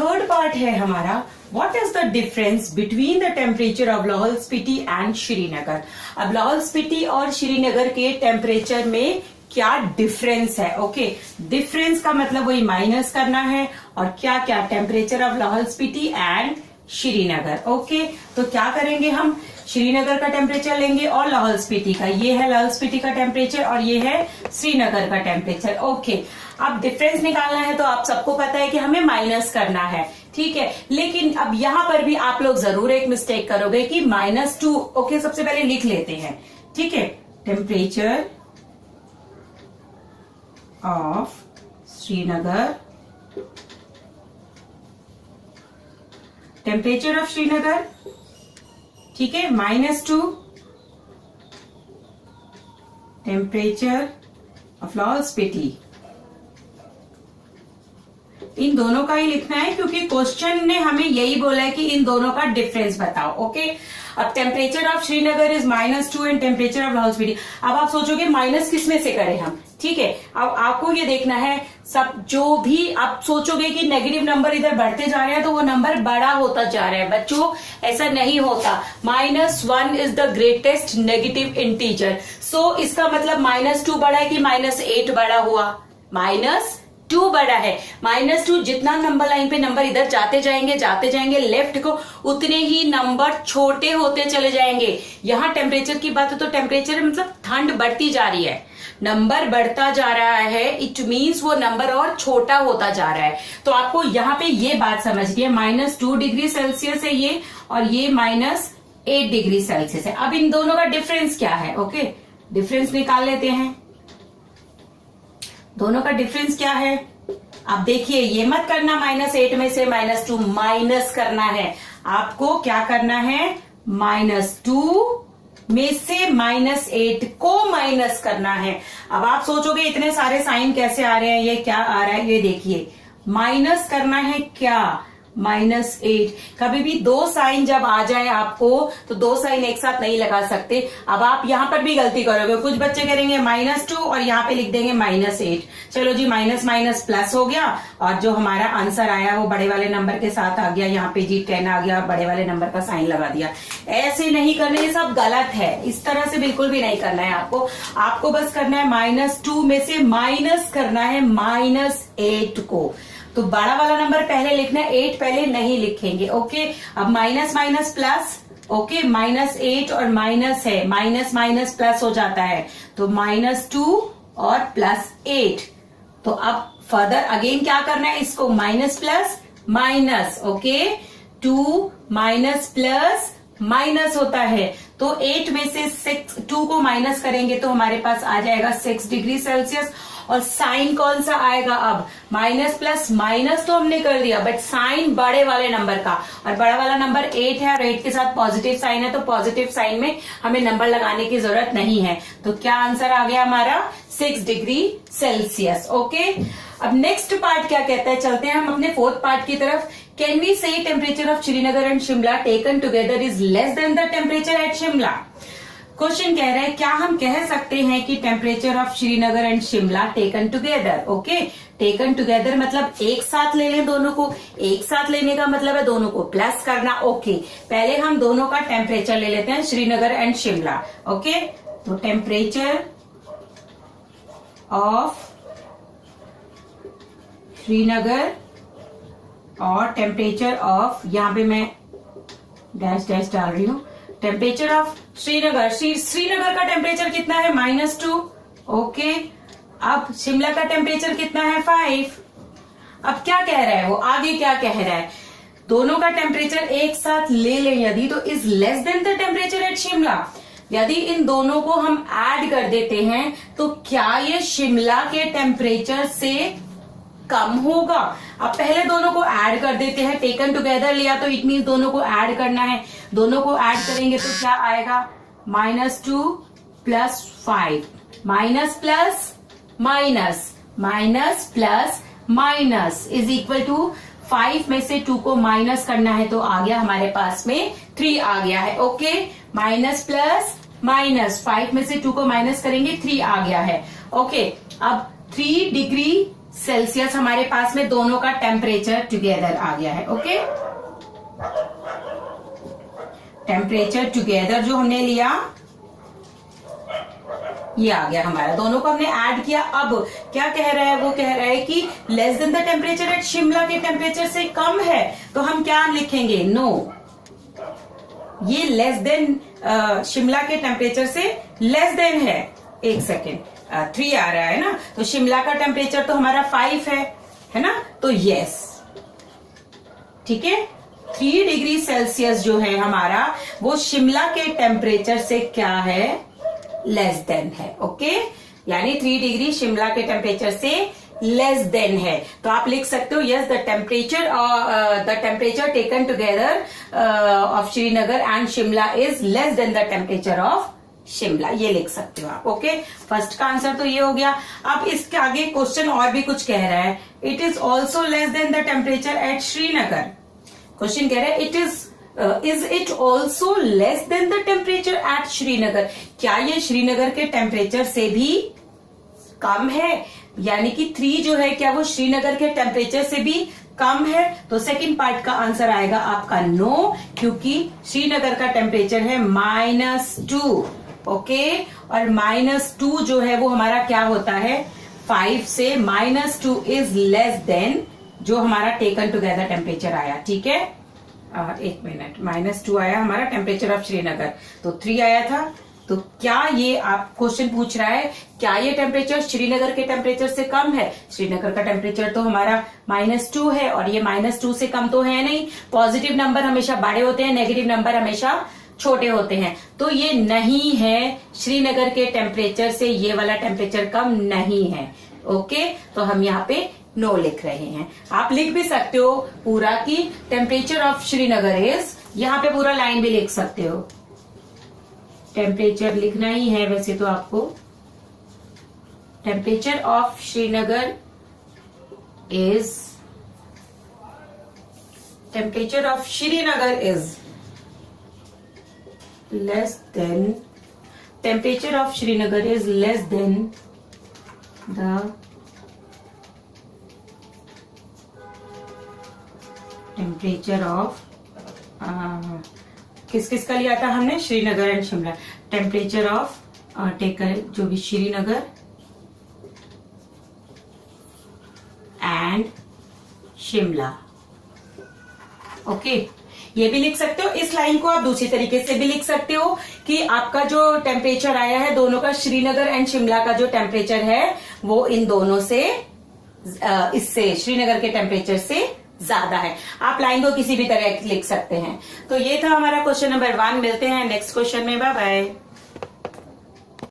Third part है हमारा what is the difference between the temperature of Lahaul Spiti and Srinagar. अब लाहौल स्पीति और श्रीनगर के टेम्परेचर में क्या डिफरेंस है। ओके, डिफरेंस का मतलब वही माइनस करना है और क्या क्या temperature of Lahaul Spiti and Srinagar. Okay, तो क्या करेंगे हम, श्रीनगर का टेम्परेचर लेंगे और लाहौल स्पीति का। ये है लाहौल स्पीति का टेम्परेचर और ये है श्रीनगर का टेम्परेचर। ओके, अब डिफरेंस निकालना है तो आप सबको पता है कि हमें माइनस करना है, ठीक है। लेकिन अब यहां पर भी आप लोग जरूर एक मिस्टेक करोगे कि -2। ओके, सबसे पहले लिख लेते हैं, ठीक है। Temperature of Srinagar, temperature of Srinagar, ठीक है, -2। टेम्परेचर ऑफ लाहौल स्पीति, इन दोनों का ही लिखना है क्योंकि क्वेश्चन ने हमें यही बोला है कि इन दोनों का डिफरेंस बताओ। ओके, अब temperature of Srinagar is -2 and temperature of Lahaul Spiti. अब आप सोचोगे माइनस किसमें से करें हम, ठीक है। अब आपको ये देखना है, सब जो भी आप सोचोगे कि नेगेटिव नंबर इधर बढ़ते जा रहे हैं तो वो नंबर बड़ा होता जा रहा है। बच्चों, ऐसा नहीं होता। -1 is the greatest negative integer. So इसका मतलब -2 बड़ा है कि -8 बड़ा हुआ? -2 बड़ा है। -2 जितना नंबर लाइन पे नंबर इधर जाते जाएंगे लेफ्ट को, उतने ही नंबर छोटे होते चले जाएंगे। यहाँ टेम्परेचर की बात है तो टेम्परेचर मतलब ठंड बढ़ती जा रही है, नंबर बढ़ता जा रहा है, इट मीन्स वो नंबर और छोटा होता जा रहा है। तो आपको यहाँ पे ये बात समझनी है, -2 डिग्री सेल्सियस है ये और ये -8 डिग्री सेल्सियस है। अब इन दोनों का डिफरेंस क्या है? ओके, डिफरेंस निकाल लेते हैं। दोनों का डिफरेंस क्या है? अब देखिए, ये मत करना -8 में से -2 माइनस करना है। आपको क्या करना है? -2 में से -8 को माइनस करना है। अब आप सोचोगे इतने सारे साइन कैसे आ रहे हैं, ये क्या आ रहा है? ये देखिए, माइनस करना है क्या? -8। कभी भी दो साइन जब आ जाए आपको तो दो साइन एक साथ नहीं लगा सकते। अब आप यहां पर भी गलती करोगे, कुछ बच्चे करेंगे -2 और यहां पे लिख देंगे -8। चलो जी, माइनस माइनस प्लस हो गया और जो हमारा आंसर आया वो बड़े वाले नंबर के साथ आ गया। यहाँ पे जी 10 आ गया, बड़े वाले नंबर का साइन लगा दिया। ऐसे नहीं करना, ये सब गलत है। इस तरह से बिल्कुल भी नहीं करना है आपको। आपको बस करना है -2 में से माइनस करना है -8 को। तो बड़ा वाला नंबर पहले लिखना है, 8 पहले नहीं लिखेंगे। ओके, अब माइनस माइनस प्लस। ओके, -8 और माइनस है, माइनस माइनस प्लस हो जाता है, तो -2 और +8। तो अब फर्दर अगेन क्या करना है, इसको minus plus minus. Okay, 2 minus plus minus होता है, तो 8 में से 2 को माइनस करेंगे तो हमारे पास आ जाएगा 6 डिग्री सेल्सियस। और साइन कौन सा आएगा? अब माइनस प्लस माइनस तो हमने कर दिया, बट साइन बड़े वाले नंबर का, और बड़ा वाला नंबर 8 है और 8 के साथ पॉजिटिव साइन है, तो पॉजिटिव साइन में हमें नंबर लगाने की जरूरत नहीं है। तो क्या आंसर आ गया हमारा? 6 डिग्री सेल्सियस। ओके, अब नेक्स्ट पार्ट क्या कहता है, चलते हैं हम अपने फोर्थ पार्ट की तरफ। कैन वी से temperature of Srinagar and Shimla taken together is less than the temperature at Shimla. Question कह रहा है, क्या हम कह सकते हैं कि temperature of Srinagar and Shimla taken together. Okay, taken together मतलब एक साथ ले लें दोनों को। एक साथ लेने का मतलब है दोनों को प्लस करना। ओके, पहले हम दोनों का टेम्परेचर ले लेते हैं, श्रीनगर एंड शिमला। ओके, तो टेम्परेचर ऑफ श्रीनगर और टेम्परेचर ऑफ, यहां पे मैं डैश डैश डाल रही हूं, टेम्परेचर ऑफ श्रीनगर। श्रीनगर का टेम्परेचर कितना है? -2। ओके, अब शिमला का टेम्परेचर कितना है? 5। अब क्या कह रहा है वो, आगे क्या कह रहा है? दोनों का टेम्परेचर एक साथ ले लें यदि, तो is less than the temperature at Shimla. यदि इन दोनों को हम ऐड कर देते हैं तो क्या ये शिमला के टेम्परेचर से कम होगा? अब पहले दोनों को ऐड कर देते हैं, टेकन टुगेदर लिया तो इट मीन दोनों को ऐड करना है। दोनों को ऐड करेंगे तो क्या आएगा? -2 + 5, minus plus minus, minus plus minus is equal to 5 में से 2 को माइनस करना है तो आ गया हमारे पास में 3 आ गया है। ओके, माइनस प्लस माइनस, 5 में से 2 को माइनस करेंगे 3 आ गया है। ओके, अब 3 डिग्री सेल्सियस हमारे पास में दोनों का टेम्परेचर टुगेदर आ गया है। ओके, टेम्परेचर टुगेदर जो हमने लिया ये आ गया हमारा, दोनों को हमने ऐड किया। अब क्या कह रहा है, वो कह रहा है कि less than the temperature at Shimla के टेम्परेचर से कम है, तो हम क्या लिखेंगे, नो, ये लेस देन शिमला के टेम्परेचर से लेस देन है। एक सेकेंड, 3 आ रहा है ना, तो शिमला का टेम्परेचर तो हमारा 5 है ना, तो यस, ठीक है, 3 डिग्री सेल्सियस जो है हमारा वो शिमला के टेम्परेचर से क्या है, लेस देन है। ओके, यानी 3 डिग्री शिमला के टेम्परेचर से लेस देन है, तो आप लिख सकते हो yes, the temperature taken together of Srinagar and Shimla is less than the temperature of Shimla, ये लिख सकते हो आप। ओके, फर्स्ट का आंसर तो ये हो गया। अब इसके आगे क्वेश्चन और भी कुछ कह रहा है, it is also less than the temperature at Srinagar. Question कह रहा है it is it also less than the temperature at Srinagar, क्या ये श्रीनगर के टेम्परेचर से भी कम है, यानी कि 3 जो है क्या वो श्रीनगर के टेम्परेचर से भी कम है, तो सेकंड पार्ट का आंसर आएगा आपका नो, क्योंकि श्रीनगर का टेम्परेचर है -2। ओके, और -2 जो है वो हमारा क्या होता है, 5 से -2 इज लेस देन जो हमारा टेकन टुगेदर टेम्परेचर आया। ठीक है, एक मिनट, -2 आया हमारा टेम्परेचर ऑफ श्रीनगर, तो 3 आया था, तो क्या ये आप क्वेश्चन पूछ रहा है क्या ये टेम्परेचर श्रीनगर के टेम्परेचर से कम है, श्रीनगर का टेम्परेचर तो हमारा -2 है और ये -2 से कम तो है नहीं, पॉजिटिव नंबर हमेशा बड़े होते हैं, नेगेटिव नंबर हमेशा छोटे होते हैं, तो ये नहीं है, श्रीनगर के टेम्परेचर से ये वाला टेम्परेचर कम नहीं है। ओके, तो हम यहाँ पे नो लिख रहे हैं। आप लिख भी सकते हो पूरा कि टेम्परेचर ऑफ श्रीनगर इज, यहाँ पे पूरा लाइन भी लिख सकते हो, टेम्परेचर लिखना ही है वैसे तो आपको, temperature of Srinagar is, temperature of Srinagar is less than, temperature of Srinagar is less than the temperature of किस किस का लिया था हमने, Srinagar and Shimla, temperature of taker जो भी श्रीनगर एंड शिमला। ओके, ये भी लिख सकते हो, इस लाइन को आप दूसरी तरीके से भी लिख सकते हो कि आपका जो टेम्परेचर आया है दोनों का, श्रीनगर एंड शिमला का जो टेम्परेचर है वो इन दोनों से, इससे श्रीनगर के टेम्परेचर से ज्यादा है। आप लाइन को किसी भी तरह लिख सकते हैं। तो ये था हमारा क्वेश्चन नंबर 1। मिलते हैं नेक्स्ट क्वेश्चन में, बाय बाय।